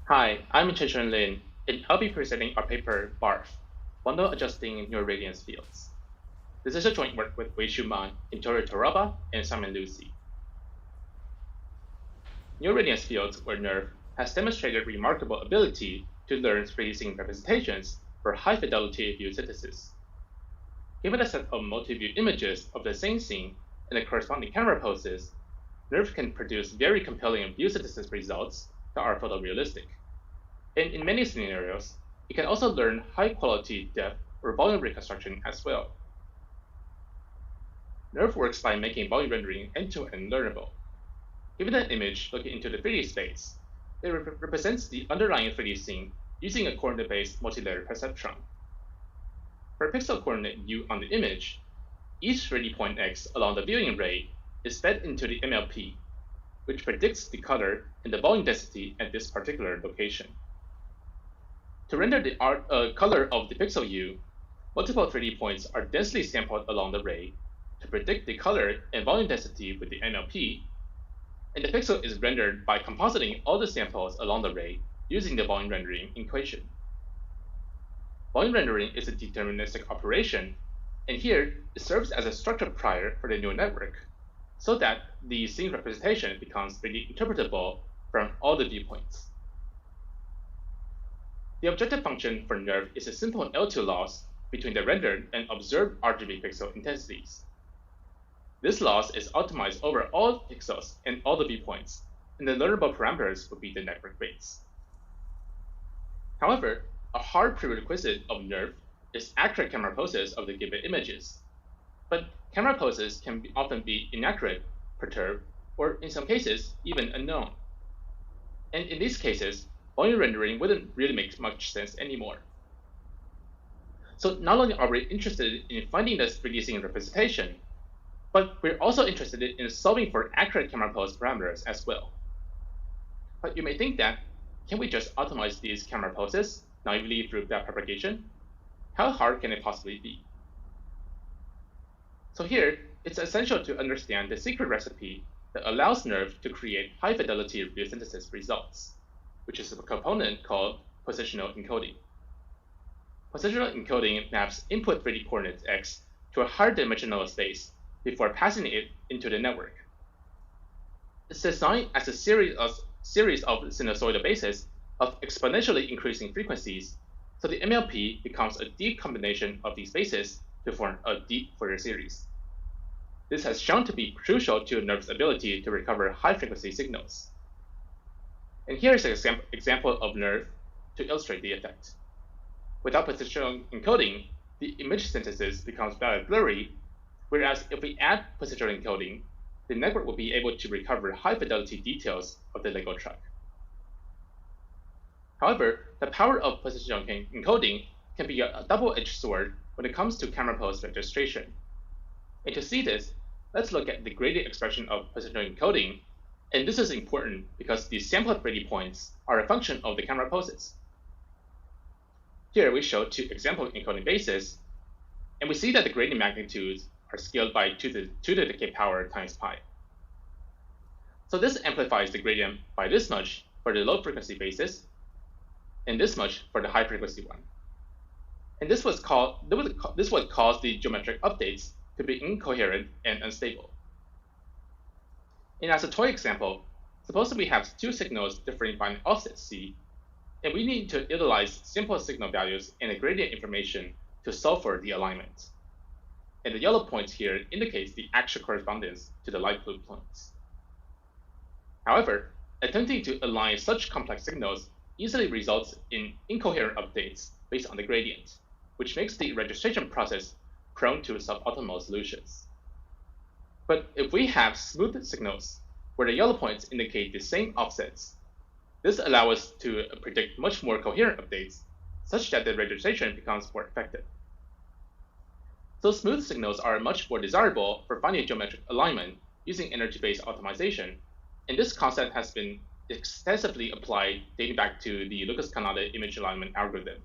Hi, I'm Chen-Hsuan, and I'll be presenting our paper BARF, Bundle Adjusting Neural Radiance Fields. This is a joint work with Wei-Shu Ma, Intorio Toraba, and Simon Lucy. Neural Radiance Fields, or NeRF, has demonstrated remarkable ability to learn 3D scene representations for high-fidelity view synthesis. Given a set of multi-view images of the same scene and the corresponding camera poses, NeRF can produce very compelling view synthesis results that are photorealistic. And in many scenarios, it can also learn high-quality depth or volume reconstruction as well. NeRF works by making volume rendering end-to-end learnable. Given an image looking into the 3D space, it represents the underlying 3D scene using a coordinate-based multilayer perceptron. For a pixel coordinate u on the image, each 3D point x along the viewing ray is fed into the MLP, which predicts the color and the volume density at this particular location. To render the color of the pixel u, multiple 3D points are densely sampled along the ray to predict the color and volume density with the MLP, and the pixel is rendered by compositing all the samples along the ray using the volume rendering equation. Volume rendering is a deterministic operation, and here it serves as a structure prior for the neural network, so that the scene representation becomes 3D interpretable from all the viewpoints. The objective function for NeRF is a simple L2 loss between the rendered and observed RGB pixel intensities. This loss is optimized over all pixels and all the viewpoints, and the learnable parameters will be the network weights. However, a hard prerequisite of NeRF is accurate camera poses of the given images. But camera poses can often be inaccurate, perturbed, or in some cases, even unknown. And in these cases, volume rendering wouldn't really make much sense anymore. So not only are we interested in finding this 3D scene representation, but we're also interested in solving for accurate camera pose parameters as well. But you may think that, can we just optimize these camera poses naively through backpropagation? How hard can it possibly be? So here, it's essential to understand the secret recipe that allows NeRF to create high-fidelity view synthesis results, which is a component called positional encoding. Positional encoding maps input 3D coordinates x to a higher dimensional space before passing it into the network. It's designed as a series of sinusoidal bases of exponentially increasing frequencies, so the MLP becomes a deep combination of these bases to form a deep Fourier series. This has shown to be crucial to NeRF's ability to recover high-frequency signals. And here is an example of NeRF to illustrate the effect. Without positional encoding, the image synthesis becomes very blurry, whereas if we add positional encoding, the network will be able to recover high-fidelity details of the Lego truck. However, the power of positional encoding can be a double-edged sword when it comes to camera pose registration. And to see this, let's look at the gradient expression of positional encoding, and this is important because the sampled 3D points are a function of the camera poses. Here we show two example encoding bases, and we see that the gradient magnitudes are scaled by 2 to the decay power times pi. So this amplifies the gradient by this much for the low frequency basis, and this much for the high frequency one. And this would cause the geometric updates to be incoherent and unstable. And as a toy example, suppose that we have two signals differing by an offset c, and we need to utilize simple signal values and the gradient information to solve for the alignment. And the yellow points here indicates the actual correspondence to the light blue points. However, attempting to align such complex signals easily results in incoherent updates based on the gradient, which makes the registration process prone to suboptimal solutions. But if we have smooth signals where the yellow points indicate the same offsets, this allows us to predict much more coherent updates, such that the registration becomes more effective. So smooth signals are much more desirable for finding geometric alignment using energy-based optimization, and this concept has been extensively applied dating back to the Lucas-Kanada image alignment algorithm.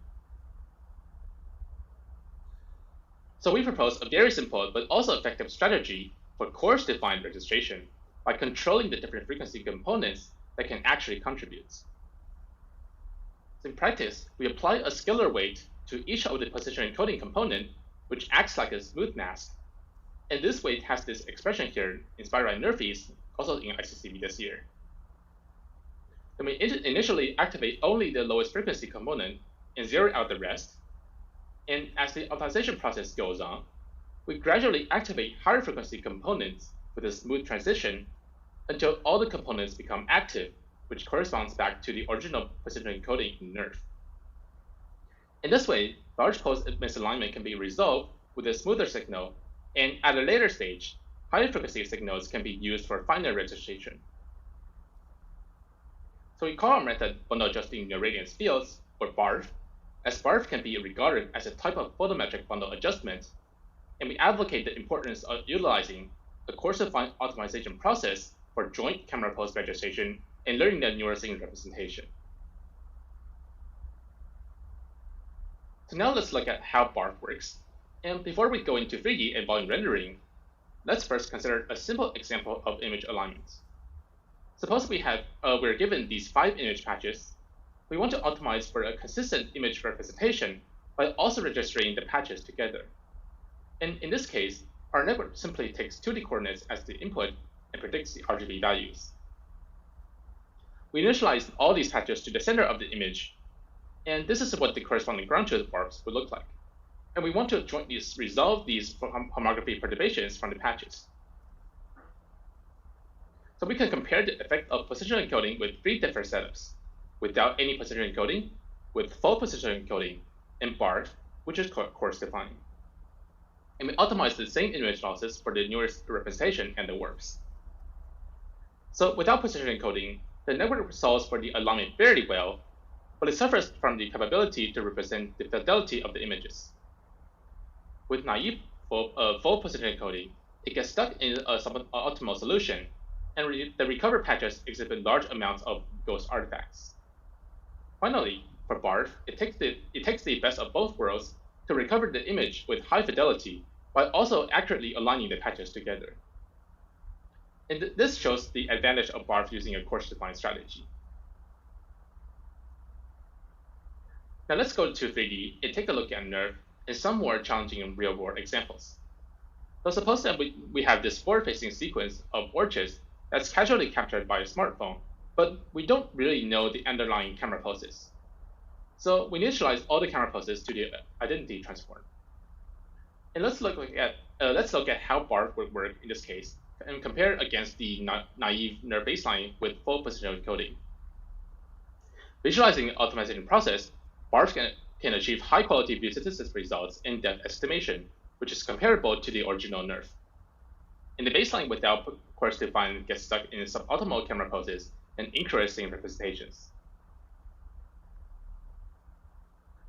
So we propose a very simple but also effective strategy for coarse-to-fine registration by controlling the different frequency components that can actually contribute. So in practice, we apply a scalar weight to each of the positional encoding component, which acts like a smooth mask. And this weight has this expression here inspired by NeRF, also in ICCV this year. Then we initially activate only the lowest frequency component and zero out the rest. And as the optimization process goes on, we gradually activate higher frequency components with a smooth transition until all the components become active, which corresponds back to the original positional encoding in NeRF. In this way, large pulse misalignment can be resolved with a smoother signal, and at a later stage, higher frequency signals can be used for finer registration. So we call our method bundle adjusting neural radiance fields, or BARF, as BARF can be regarded as a type of photometric bundle adjustment, and we advocate the importance of utilizing a coarse-to-fine optimization process for joint camera pulse registration and learning the neural signal representation. So now let's look at how BARF works. And before we go into 3D and volume rendering, let's first consider a simple example of image alignment. Suppose we're given these 5 image patches. We want to optimize for a consistent image representation by also registering the patches together. And in this case, our network simply takes 2D coordinates as the input and predicts the RGB values. We initialize all these patches to the center of the image, and this is what the corresponding ground truth BARFs would look like. And we want to jointly resolve these homography perturbations from the patches. So we can compare the effect of positional encoding with 3 different setups: without any positional encoding, with full positional encoding, and BARF, which is coarse-to-fine. And we optimize the same image losses for the newest representation and the warps. So without positional encoding, the network solves for the alignment fairly well, but it suffers from the capability to represent the fidelity of the images. With naive full positional encoding, it gets stuck in a suboptimal solution, and the recovered patches exhibit large amounts of ghost artifacts. Finally, for BARF, it takes the best of both worlds to recover the image with high fidelity while also accurately aligning the patches together. And this shows the advantage of BARF using a coarse-to-fine strategy. Now let's go to 3D and take a look at NeRF and some more challenging real-world examples. So suppose that we have this forward-facing sequence of orchids that's casually captured by a smartphone, but we don't really know the underlying camera poses. So we initialize all the camera poses to the identity transform. And let's look at how BARF would work in this case and compare against the naive NeRF baseline with full positional encoding. Visualizing the optimization process, BARF can achieve high-quality view statistics results in depth estimation, which is comparable to the original NeRF. And the baseline without coarse-to-fine gets stuck in suboptimal camera poses and incorrect representations.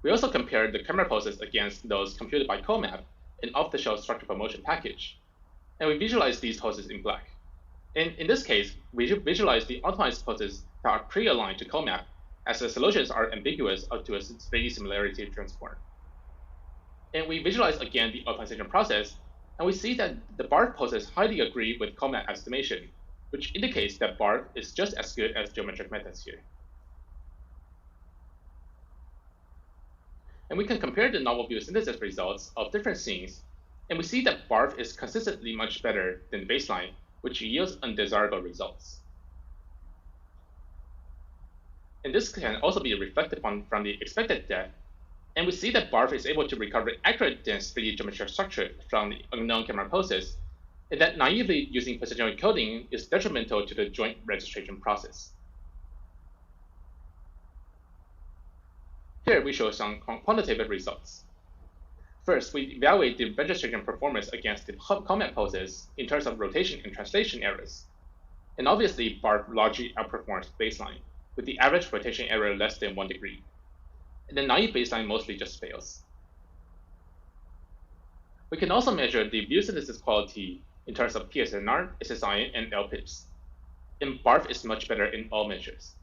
We also compared the camera poses against those computed by COMAP, an off-the-shelf structural motion package, and we visualize these poses in black. And in this case, we visualize the optimized poses that are pre-aligned to COMAP, as the solutions are ambiguous up to a 3D similarity transform. And we visualize again the optimization process, and we see that the BARF poses highly agree with COMAP estimation, which indicates that BARF is just as good as geometric methods here. And we can compare the novel view synthesis results of different scenes, and we see that BARF is consistently much better than the baseline, which yields undesirable results. And this can also be reflected from the expected depth, and we see that BARF is able to recover accurate dense 3D geometric structure from the unknown camera poses, and that naively using positional encoding is detrimental to the joint registration process. Here we show some quantitative results. First, we evaluate the registration performance against the COMAP poses in terms of rotation and translation errors. And obviously, BARF largely outperforms baseline, with the average rotation error less than 1 degree. And the naive baseline mostly just fails. We can also measure the view synthesis quality in terms of PSNR, SSIN, and LPIPs. And BARF is much better in all measures.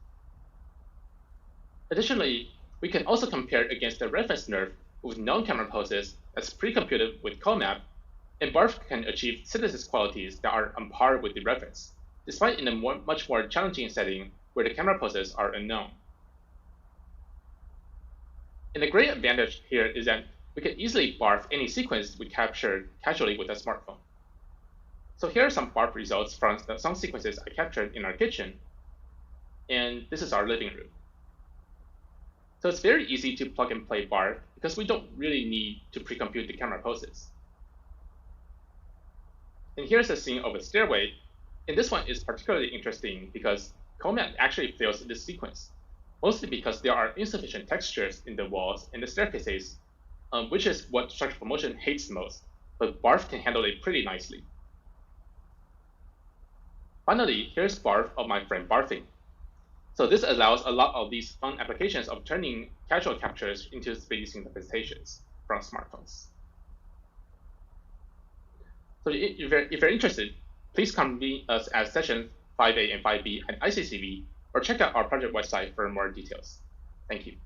Additionally, we can also compare it against the reference NeRF with known camera poses that's pre-computed with COMAP, and BARF can achieve synthesis qualities that are on par with the reference, despite in a much more challenging setting where the camera poses are unknown. And the great advantage here is that we can easily BARF any sequence we captured casually with a smartphone. So here are some BARF results from some sequences I captured in our kitchen. And this is our living room. So it's very easy to plug and play BARF because we don't really need to pre-compute the camera poses. And here's a scene of a stairway. And this one is particularly interesting because Coleman actually fails this sequence, mostly because there are insufficient textures in the walls and the staircases, which is what structural motion hates most, but BARF can handle it pretty nicely. Finally, here's BARF of my friend barfing. So this allows a lot of these fun applications of turning casual captures into 3D representations from smartphones. So if you're interested, please convene us at session 5A and 5B at ICCV, or check out our project website for more details. Thank you.